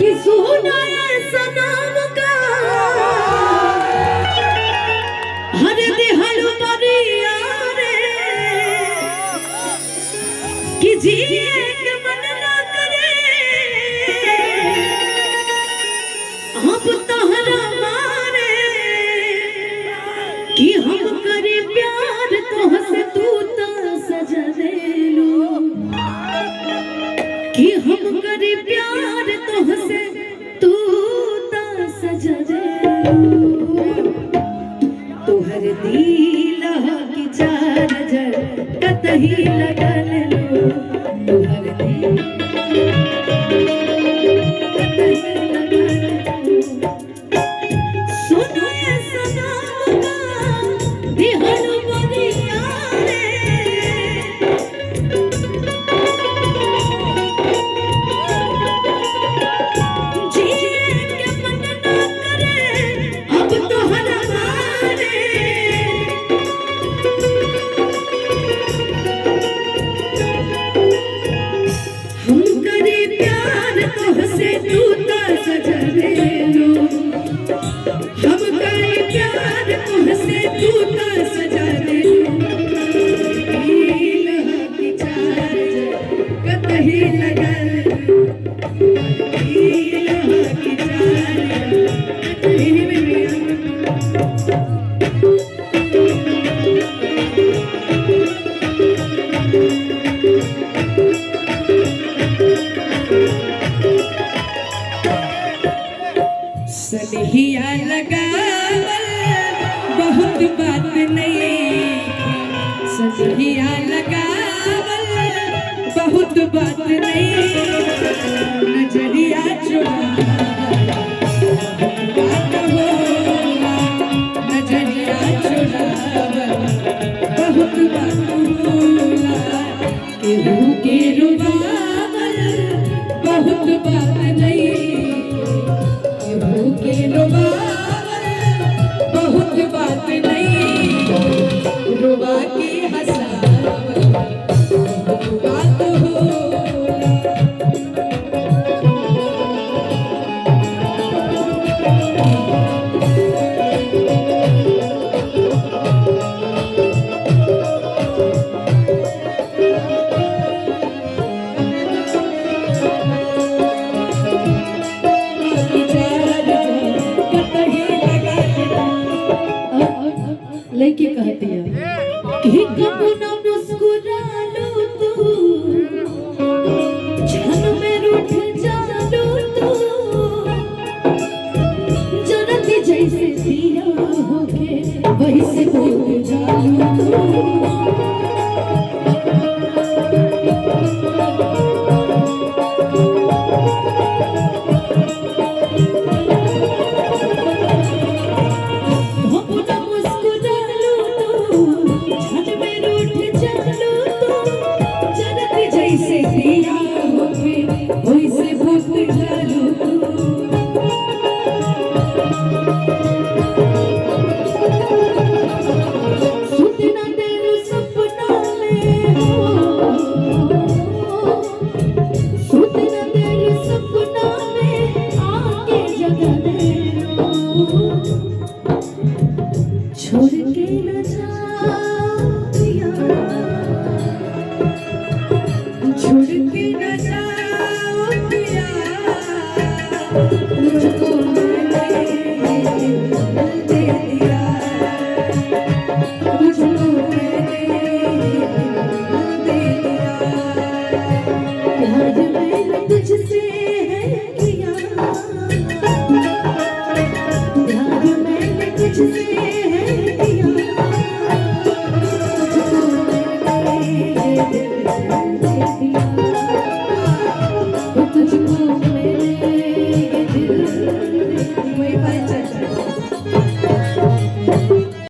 कि सुना है सनम का हर दिहल मरिया रे कि जिए के मन ना करे अब तोहरा मारे कि हम करे प्यार तोहसे तू तो सजा देलू कि हम करे प्यार तोहसे तू तो सजा देलू तोहर दिल की चार जर कतही लगल लो तोहर दिल कतही लगल लो सुनो ये सनम का दिहल मरिया रे सनहिया लगावल बहुत बात नहीं सनहिया लगावल बहुत बात नहीं नजरिया चुरावल बात होला नजरिया चुरावल बहुत बात होला केहू के रुबावल बहुत बात नहीं के रुबावल बहुत बात नहीं रुबा के हंसावल बात होला लड़की कहती है कि कबू ना मुस्कुरा लो तू क्षण में रूठ जालो तू जरती जैसे दिया होके वैसे हो जालो तू छोड़ के न जाओ छोड़ के न जाओ मुझको